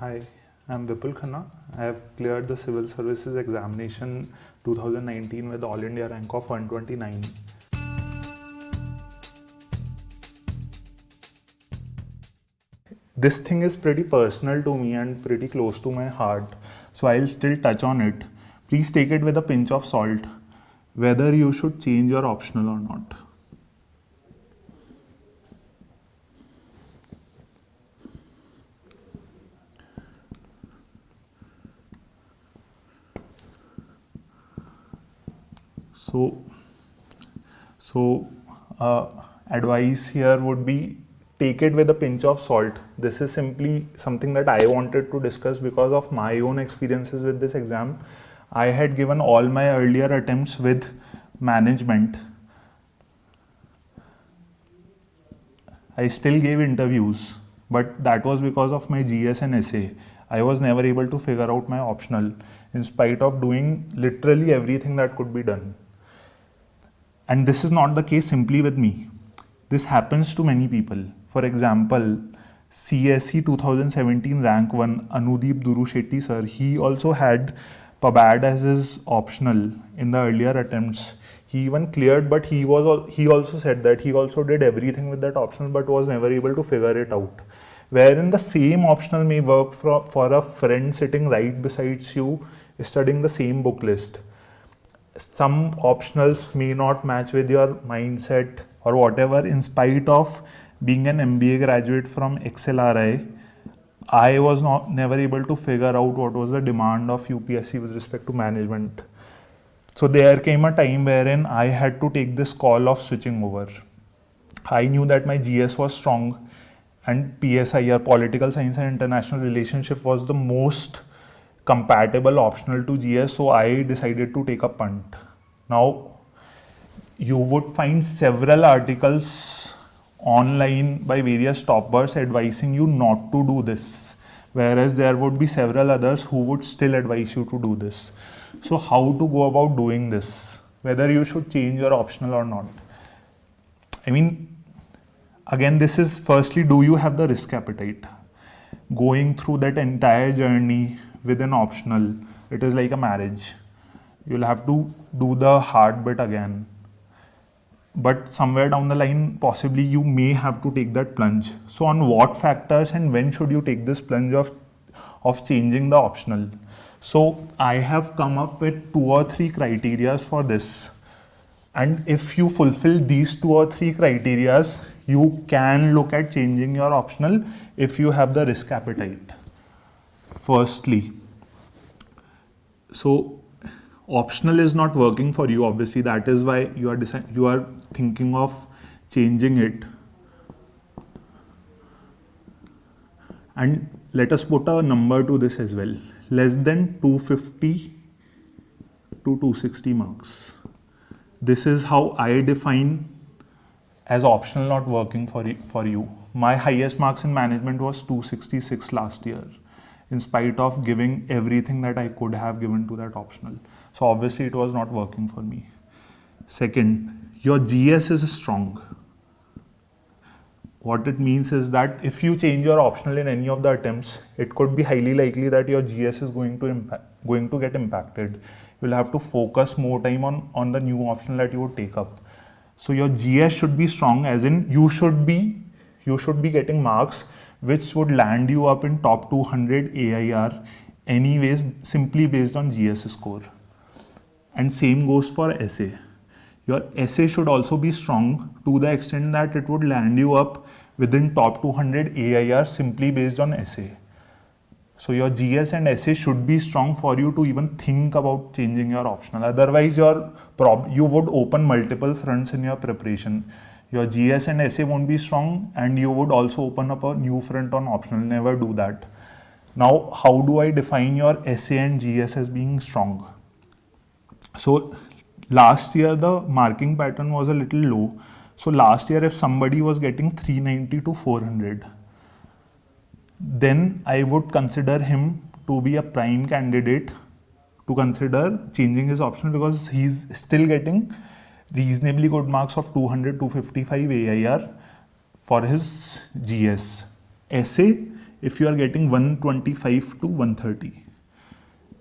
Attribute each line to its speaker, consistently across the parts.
Speaker 1: Hi, I'm Vipul Khanna. I have cleared the Civil Services Examination 2019 with All India rank of 129. This thing is pretty personal to me and pretty close to my heart, so I'll still touch on it. Please take it with a pinch of salt, whether you should change your optional or not. So, advice here would be take it with a pinch of salt. This is simply something that I wanted to discuss because of my own experiences with this exam. I had given all my earlier attempts with management. I still gave interviews, but that was because of my GS and SA. I was never able to figure out my optional in spite of doing literally everything that could be done. And this is not the case simply with me. This happens to many people. For example, CSE 2017 rank 1 Anudeep Durushetty sir, he also had PABAD as his optional in the earlier attempts. He even cleared, but he also said that he also did everything with that optional but was never able to figure it out. Wherein the same optional may work for a friend sitting right besides you studying the same book list. Some optionals may not match with your mindset or whatever. In spite of being an MBA graduate from XLRI, I was never able to figure out what was the demand of UPSC with respect to management. So there came a time wherein I had to take this call of switching over. I knew that my GS was strong and PSI or Political Science and International Relationship was the most compatible optional to GS, so I decided to take a punt. Now, you would find several articles online by various toppers advising you not to do this, whereas there would be several others who would still advise you to do this. So how to go about doing this, whether you should change your optional or not? I mean, again, this is firstly, do you have the risk appetite? Going through that entire journey with an optional, it is like a marriage. You'll have to do the hard bit again. But somewhere down the line, possibly you may have to take that plunge. So on what factors and when should you take this plunge of changing the optional? So I have come up with 2 or 3 criteria for this. And if you fulfill these 2 or 3 criteria, you can look at changing your optional if you have the risk appetite. Firstly, so optional is not working for you, obviously. That is why you are thinking of changing it. And let us put a number to this as well. Less than 250 to 260 marks. This is how I define as optional not working for you. My highest marks in management was 266 last year, in spite of giving everything that I could have given to that optional. So obviously it was not working for me. Second, your GS is strong. What it means is that if you change your optional in any of the attempts, it could be highly likely that your GS is going to get impacted. You'll have to focus more time on the new optional that you would take up. So your GS should be strong, as in you should be getting marks which would land you up in top 200 AIR anyways, simply based on GS score. And same goes for SA. Your SA should also be strong to the extent that it would land you up within top 200 AIR simply based on SA. So your GS and SA should be strong for you to even think about changing your optional. Otherwise, you would open multiple fronts in your preparation. Your GS and SA won't be strong and you would also open up a new front on optional. Never do that. Now, how do I define your SA and GS as being strong? So last year, the marking pattern was a little low. So last year, if somebody was getting 390 to 400, then I would consider him to be a prime candidate to consider changing his optional, because he's still getting reasonably good marks of 200 to 255 AIR for his GS. SA, if you are getting 125 to 130.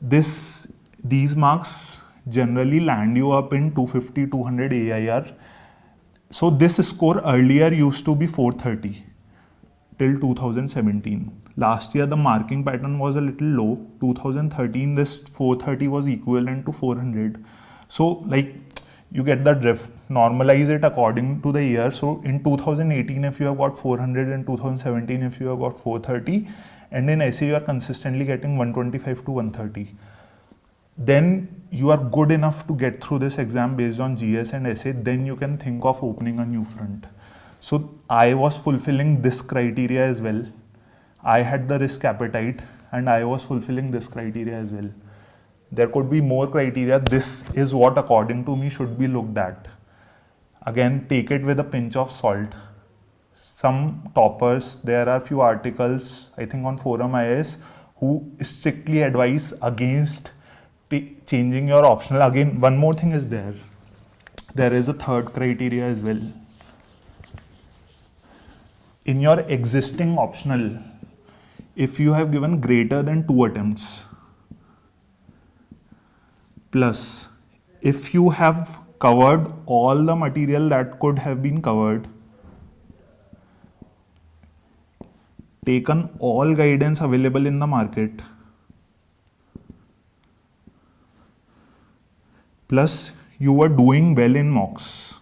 Speaker 1: These marks generally land you up in 250, 200 AIR. So this score earlier used to be 430 till 2017. Last year the marking pattern was a little low. 2013 this 430 was equivalent to 400. So like you get the drift. Normalize it according to the year. So in 2018 if you have got 400, in 2017 if you have got 430, and in essay you are consistently getting 125 to 130, then you are good enough to get through this exam based on GS and essay. Then you can think of opening a new front. So I was fulfilling this criteria as well. I had the risk appetite and I was fulfilling this criteria as well. There could be more criteria. This is what according to me should be looked at. Again, take it with a pinch of salt. Some toppers, there are few articles, I think on Forum IAS, who strictly advise against changing your optional. Again, one more thing is there. There is a third criteria as well. In your existing optional, if you have given greater than 2 attempts, plus if you have covered all the material that could have been covered, taken all guidance available in the market, plus you were doing well in mocks.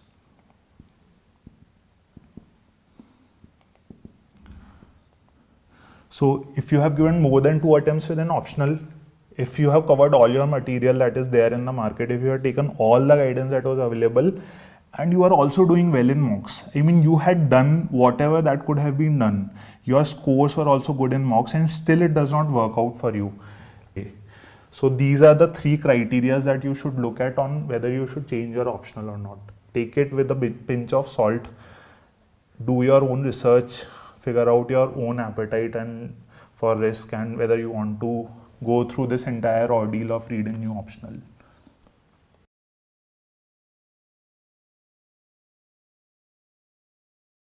Speaker 1: So if you have given more than 2 attempts with an optional, if you have covered all your material that is there in the market, if you have taken all the guidance that was available, and you are also doing well in mocks, I mean you had done whatever that could have been done, your scores were also good in mocks, and still it does not work out for you. Okay. So these are the 3 criteria that you should look at on whether you should change your optional or not. Take it with a pinch of salt, do your own research, figure out your own appetite and for risk, and whether you want to go through this entire ordeal of reading new optional.